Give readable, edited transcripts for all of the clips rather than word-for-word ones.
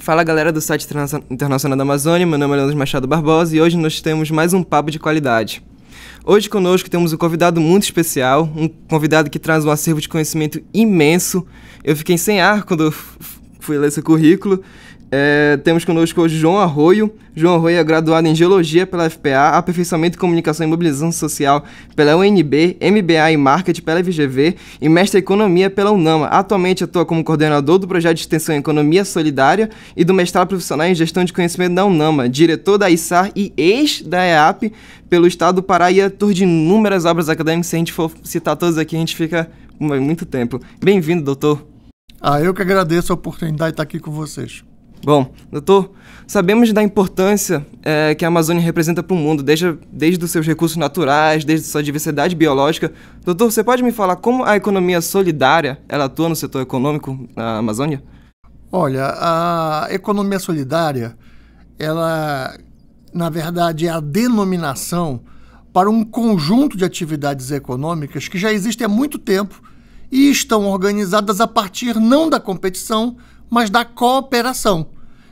Fala galera do site Internacional da Amazônia, meu nome é Leandro Machado Barbosa e hoje nós temos mais um papo de qualidade. Hoje conosco temos um convidado muito especial, um convidado que traz um acervo de conhecimento imenso. Eu fiquei sem ar quando eu fui ler seu currículo. Temos conosco hoje João Arroio. João Arroio é graduado em Geologia pela FPA, Aperfeiçoamento em Comunicação e Mobilização Social pela UNB, MBA em Marketing pela FGV e Mestre em Economia pela UNAMA. Atualmente atua como coordenador do projeto de extensão em Economia Solidária e do mestrado profissional em Gestão de Conhecimento da UNAMA, diretor da ISAR e ex da EAP pelo estado do Pará e autor de inúmeras obras acadêmicas. Se a gente for citar todas aqui, a gente fica muito tempo. Bem-vindo, doutor. Eu que agradeço a oportunidade de estar aqui com vocês. Bom, doutor, sabemos da importância que a Amazônia representa para o mundo, desde os seus recursos naturais, desde sua diversidade biológica. Doutor, você pode me falar como a economia solidária ela atua no setor econômico na Amazônia? Olha, a economia solidária, ela, na verdade, é a denominação para um conjunto de atividades econômicas que já existem há muito tempo e estão organizadas a partir não da competição, mas da cooperação.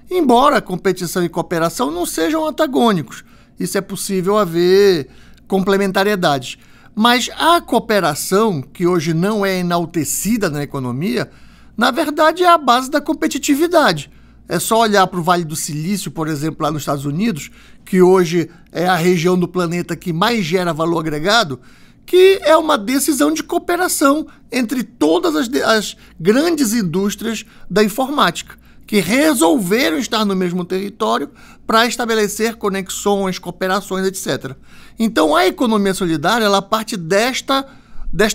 Embora a competição e cooperação não sejam antagônicos, isso é possível haver complementariedades. Mas a cooperação, que hoje não é enaltecida na economia, na verdade é a base da competitividade. É só olhar para o Vale do Silício, por exemplo, lá nos Estados Unidos, que hoje é a região do planeta que mais gera valor agregado, que é uma decisão de cooperação entre todas as grandes indústrias da informática, que resolveram estar no mesmo território para estabelecer conexões, cooperações, etc. Então, a economia solidária ela parte desta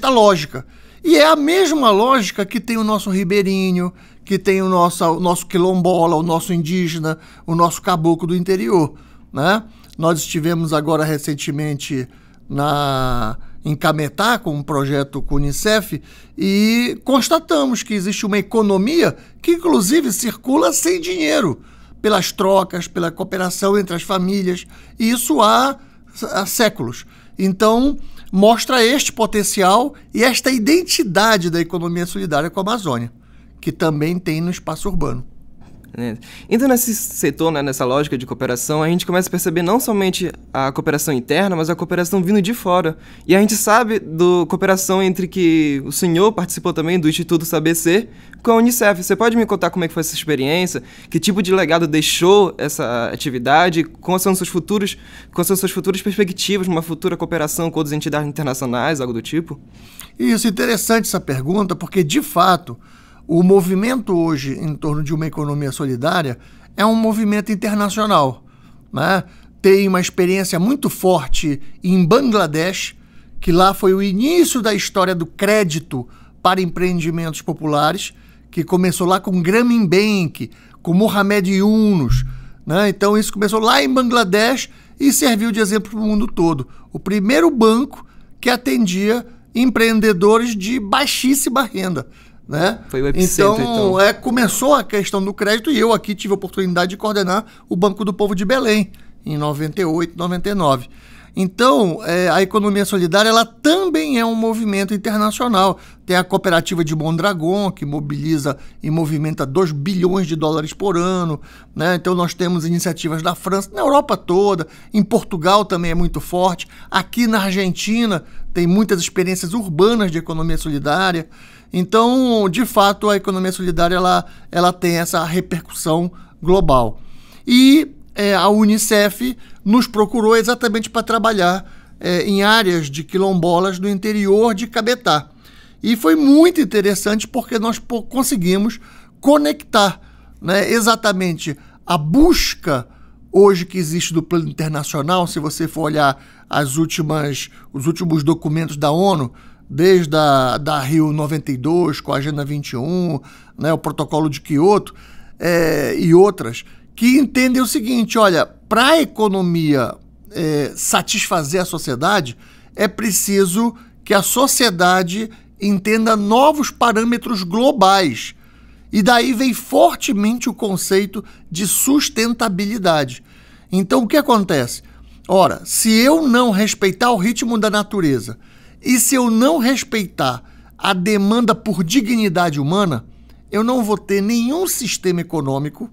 lógica. E é a mesma lógica que tem o nosso ribeirinho, que tem o nosso quilombola, o nosso indígena, o nosso caboclo do interior, né? Nós estivemos agora recentemente em Cametá, com um projeto com o Unicef, e constatamos que existe uma economia que, inclusive, circula sem dinheiro, pelas trocas, pela cooperação entre as famílias, e isso há séculos. Então, mostra este potencial e esta identidade da economia solidária com a Amazônia, que também tem no espaço urbano. Então, nesse setor, nessa lógica de cooperação, a gente começa a perceber não somente a cooperação interna, mas a cooperação vindo de fora. E a gente sabe da cooperação entre que o senhor participou também do Instituto Saber Ser com a Unicef. Você pode me contar como é que foi essa experiência? Que tipo de legado deixou essa atividade? Quais são suas futuras perspectivas numa futura cooperação com outras entidades internacionais, algo do tipo? Isso, interessante essa pergunta, porque, de fato, o movimento hoje em torno de uma economia solidária é um movimento internacional, né? Tem uma experiência muito forte em Bangladesh, que lá foi o início da história do crédito para empreendimentos populares, que começou lá com Grameen Bank, com Mohamed Yunus, né? Então isso começou lá em Bangladesh e serviu de exemplo para o mundo todo. O primeiro banco que atendia empreendedores de baixíssima renda, né? Foi o epicentro, então. Começou a questão do crédito e eu aqui tive a oportunidade de coordenar o Banco do Povo de Belém, em 98, 99. Então, a economia solidária ela também é um movimento internacional. Tem a cooperativa de Mondragon, que mobiliza e movimenta 2 bilhões de dólares por ano, né? Então, nós temos iniciativas da França, na Europa toda, em Portugal também é muito forte. Aqui na Argentina tem muitas experiências urbanas de economia solidária. Então, de fato, a economia solidária ela tem essa repercussão global. E a Unicef nos procurou exatamente para trabalhar em áreas de quilombolas do interior de Cametá. E foi muito interessante porque nós conseguimos conectar, né, exatamente a busca hoje que existe do plano internacional. Se você for olhar os últimos documentos da ONU, desde da Rio 92, com a Agenda 21, né, o Protocolo de Quioto e outras, que entendem o seguinte: olha, para a economia satisfazer a sociedade, é preciso que a sociedade entenda novos parâmetros globais. E daí vem fortemente o conceito de sustentabilidade. Então, o que acontece? Ora, se eu não respeitar o ritmo da natureza e se eu não respeitar a demanda por dignidade humana, eu não vou ter nenhum sistema econômico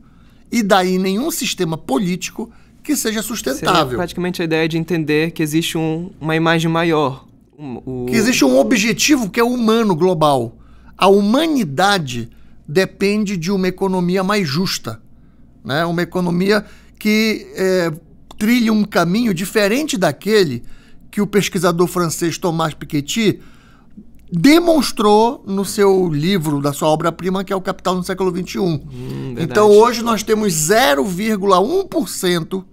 e daí nenhum sistema político que seja sustentável. Seria praticamente a ideia de entender que existe uma imagem maior. Que existe um objetivo que é o humano global. A humanidade depende de uma economia mais justa, né? Uma economia que trilha um caminho diferente daquele que o pesquisador francês Thomas Piketty demonstrou no seu livro, da sua obra-prima, que é o Capital no século XXI. Então hoje nós temos 0,1%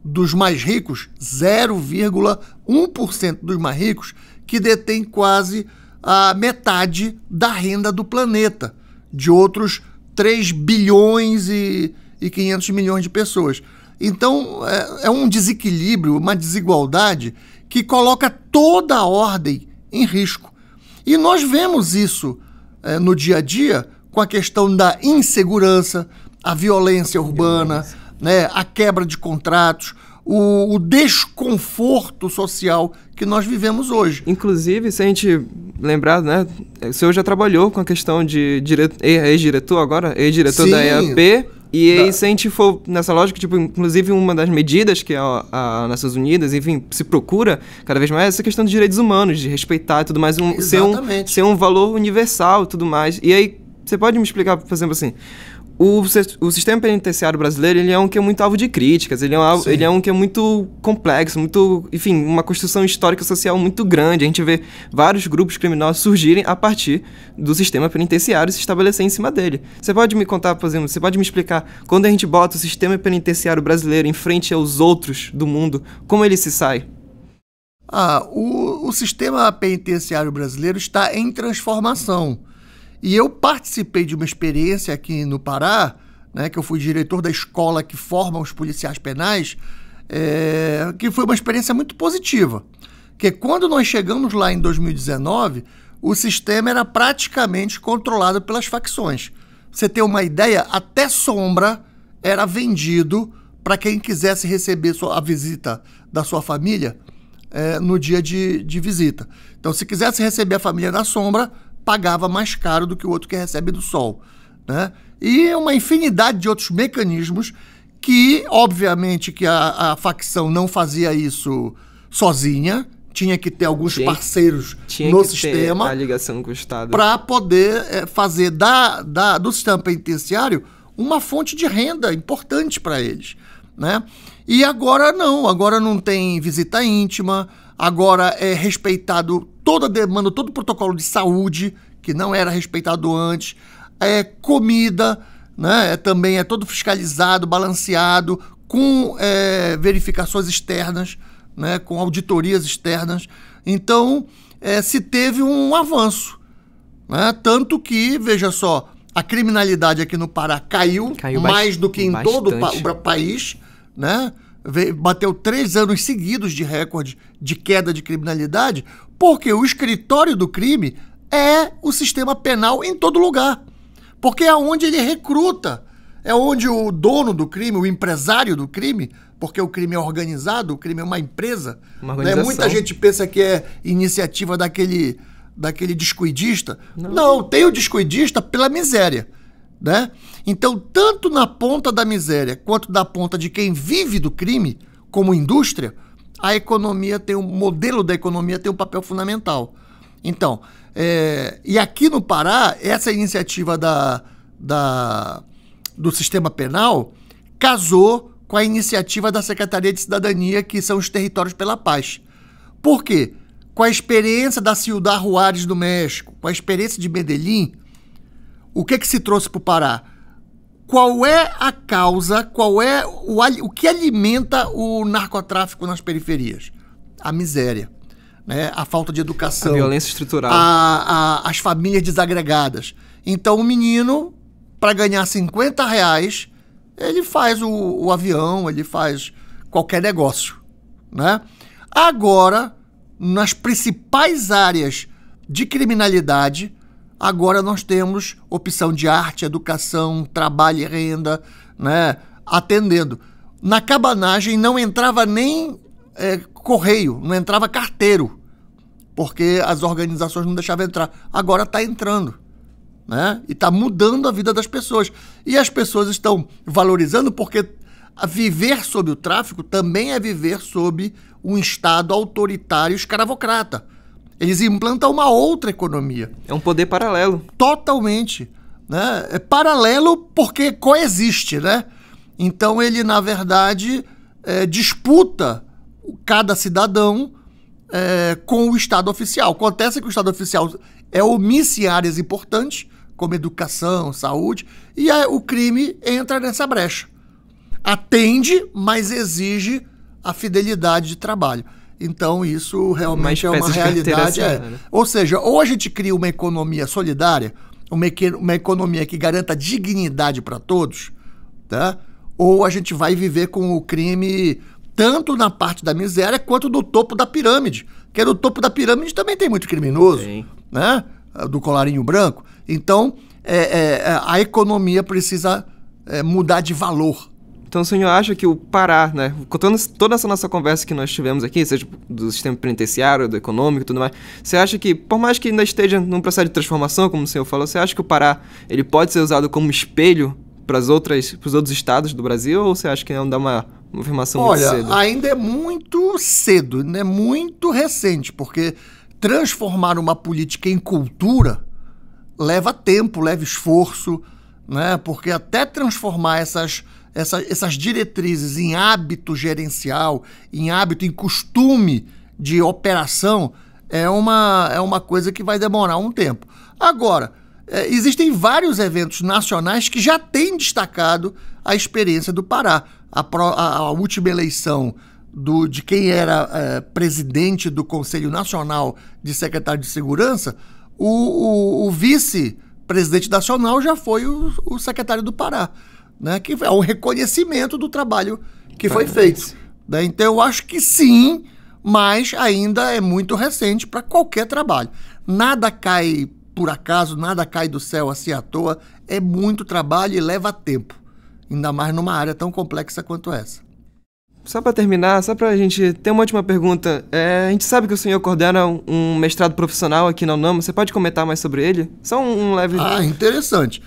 dos mais ricos, 0,1% dos mais ricos, que detém quase a metade da renda do planeta, de outros 3 bilhões e 500 milhões de pessoas. Então, é um desequilíbrio, uma desigualdade que coloca toda a ordem em risco. E nós vemos isso no dia a dia com a questão da insegurança, a violência urbana, né, a quebra de contratos, o desconforto social que nós vivemos hoje. Inclusive, se a gente lembrar, né, o senhor já trabalhou com a questão de ex-diretor agora, ex-diretor da EAP, e aí, se a gente for nessa lógica, tipo, inclusive uma das medidas que a Nações Unidas, enfim, se procura cada vez mais é essa questão dos direitos humanos, de respeitar e tudo mais, ser um valor universal e tudo mais. E aí, você pode me explicar, por exemplo, assim, o sistema penitenciário brasileiro, ele é um que é muito alvo de críticas, ele é um que é muito complexo, muito, enfim, uma construção histórica e social muito grande. A gente vê vários grupos criminosos surgirem a partir do sistema penitenciário e se estabelecer em cima dele. Você pode me contar, por exemplo, você pode me explicar, quando a gente bota o sistema penitenciário brasileiro em frente aos outros do mundo, como ele se sai? O sistema penitenciário brasileiro está em transformação. E eu participei de uma experiência aqui no Pará, né, que eu fui diretor da escola que forma os policiais penais, que foi uma experiência muito positiva. Porque quando nós chegamos lá em 2019, o sistema era praticamente controlado pelas facções. Pra você ter uma ideia, até sombra era vendido para quem quisesse receber a visita da sua família no dia de visita. Então, se quisesse receber a família na sombra, pagava mais caro do que o outro que recebe do sol, né? E uma infinidade de outros mecanismos que, obviamente, que a facção não fazia isso sozinha, tinha que ter alguns parceiros no sistema, a ligação com o Estado, para poder fazer do sistema penitenciário uma fonte de renda importante para eles, né? E agora não tem visita íntima, agora é respeitado toda a demanda, todo o protocolo de saúde, que não era respeitado antes, comida, né, também é todo fiscalizado, balanceado, com verificações externas, né, com auditorias externas. Então, se teve um avanço, né, tanto que, veja só, a criminalidade aqui no Pará caiu mais do que em todo o país, né? Bateu 3 anos seguidos de recorde de queda de criminalidade, porque o escritório do crime é o sistema penal em todo lugar. Porque é onde ele recruta, é onde o dono do crime, o empresário do crime, porque o crime é organizado, o crime é uma empresa. Né? Muita gente pensa que é iniciativa daquele descuidista. Não, tem o descuidista pela miséria, né? Então, tanto na ponta da miséria quanto da ponta de quem vive do crime, como indústria, a economia o modelo da economia tem um papel fundamental. Então, e aqui no Pará, essa iniciativa do sistema penal casou com a iniciativa da Secretaria de Cidadania, que são os Territórios pela Paz. Por quê? Com a experiência da Ciudad Juárez do México, com a experiência de Medellín, o que se trouxe para o Pará? Qual é a causa, o que alimenta o narcotráfico nas periferias? A miséria, né? A falta de educação. A violência estrutural. As famílias desagregadas. Então o menino, para ganhar R$50, ele faz o avião, ele faz qualquer negócio, né? Agora, nas principais áreas de criminalidade, agora nós temos opção de arte, educação, trabalho e renda, né, atendendo. Na cabanagem não entrava nem correio, não entrava carteiro, porque as organizações não deixavam entrar. Agora está entrando, né? E está mudando a vida das pessoas. E as pessoas estão valorizando porque viver sob o tráfico também é viver sob um Estado autoritário escravocrata. Eles implantam uma outra economia. É um poder paralelo. Totalmente. Né? É paralelo porque coexiste, né? Então ele, na verdade, disputa cada cidadão com o Estado oficial. Acontece que o Estado oficial omite áreas importantes, como educação, saúde, e o crime entra nessa brecha. Atende, mas exige a fidelidade de trabalho. Então isso realmente é uma realidade. Ou seja, ou a gente cria uma economia solidária, uma economia que garanta dignidade para todos, tá? Ou a gente vai viver com o crime tanto na parte da miséria quanto do topo da pirâmide. Porque no topo da pirâmide também tem muito criminoso, né? Do colarinho branco. Então, a economia precisa mudar de valor. Então o senhor acha que o Pará, né, contando toda essa nossa conversa que nós tivemos aqui, seja do sistema penitenciário, do econômico e tudo mais, você acha que, por mais que ainda esteja num processo de transformação, como o senhor falou, você acha que o Pará ele pode ser usado como espelho para os outros estados do Brasil, ou você acha que não dá uma afirmação muito cedo? Olha, ainda é muito cedo, ainda é muito recente, porque transformar uma política em cultura leva tempo, leva esforço, né? Porque até transformar essas diretrizes em hábito gerencial, em costume de operação, é uma coisa que vai demorar um tempo. Agora, existem vários eventos nacionais que já têm destacado a experiência do Pará. A última eleição de quem era presidente do Conselho Nacional de Secretário de Segurança, o vice-presidente nacional já foi o secretário do Pará, né, que é um reconhecimento do trabalho que foi feito. Né? Então eu acho que sim, mas ainda é muito recente para qualquer trabalho. Nada cai por acaso, nada cai do céu assim à toa, é muito trabalho e leva tempo, ainda mais numa área tão complexa quanto essa. Só para terminar, só para a gente ter uma última pergunta, a gente sabe que o senhor coordena um mestrado profissional aqui na UNAMA, você pode comentar mais sobre ele? Só um leve... Interessante.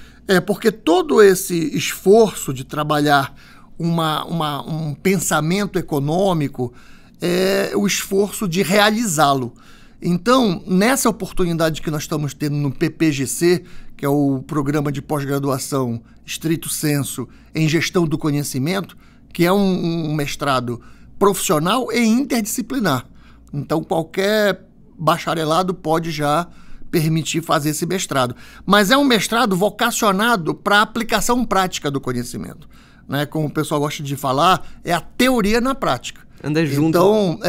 Porque todo esse esforço de trabalhar um pensamento econômico é o esforço de realizá-lo. Então, nessa oportunidade que nós estamos tendo no PPGC, que é o Programa de Pós-Graduação Stricto Sensu em Gestão do Conhecimento, que é um mestrado profissional e interdisciplinar. Então, qualquer bacharelado pode já permitir fazer esse mestrado. Mas é um mestrado vocacionado para a aplicação prática do conhecimento. Né? Como o pessoal gosta de falar, é a teoria na prática. Anda junto. Então,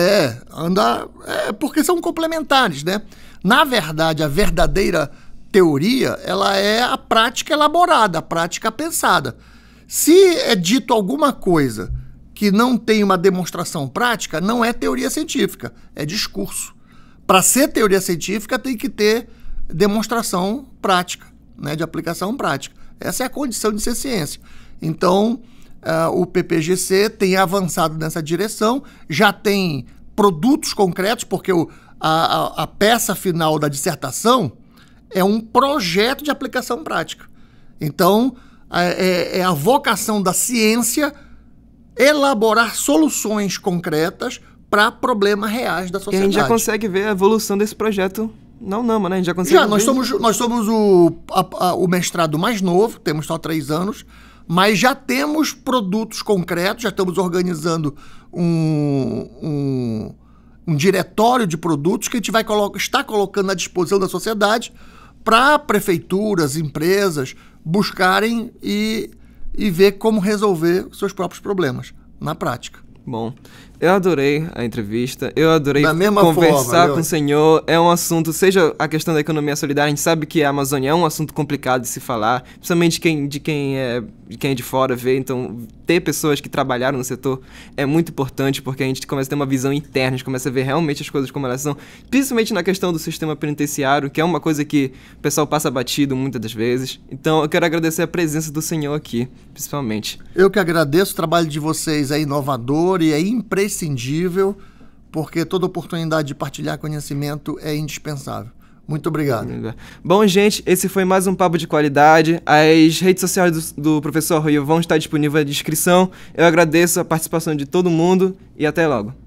porque são complementares, né? Na verdade, a verdadeira teoria, ela é a prática elaborada, a prática pensada. Se é dito alguma coisa que não tem uma demonstração prática, não é teoria científica, é discurso. Para ser teoria científica, tem que ter demonstração prática, né, de aplicação prática. Essa é a condição de ser ciência. Então, o PPGC tem avançado nessa direção, já tem produtos concretos, porque a peça final da dissertação é um projeto de aplicação prática. Então, é a vocação da ciência elaborar soluções concretas para problemas reais da sociedade. E a gente já consegue ver a evolução desse projeto na UNAMA, né? A gente já consegue nós somos o mestrado mais novo, temos só 3 anos, mas já temos produtos concretos, já estamos organizando um diretório de produtos que a gente vai estar colocando à disposição da sociedade para prefeituras, empresas buscarem e ver como resolver os seus próprios problemas na prática. Bom, eu adorei a entrevista, eu adorei conversar com o senhor. É um assunto, seja a questão da economia solidária, a gente sabe que a Amazônia é um assunto complicado de se falar, principalmente de quem é de fora ver, então ter pessoas que trabalharam no setor é muito importante, porque a gente começa a ter uma visão interna, a gente começa a ver realmente as coisas como elas são, principalmente na questão do sistema penitenciário, que é uma coisa que o pessoal passa batido muitas das vezes. Então eu quero agradecer a presença do senhor aqui, principalmente. Eu que agradeço, o trabalho de vocês é inovador e é imprescindível, porque toda oportunidade de partilhar conhecimento é indispensável. Muito obrigado. Bom, gente, esse foi mais um Papo de Qualidade. As redes sociais do professor Rui vão estar disponíveis na descrição. Eu agradeço a participação de todo mundo e até logo.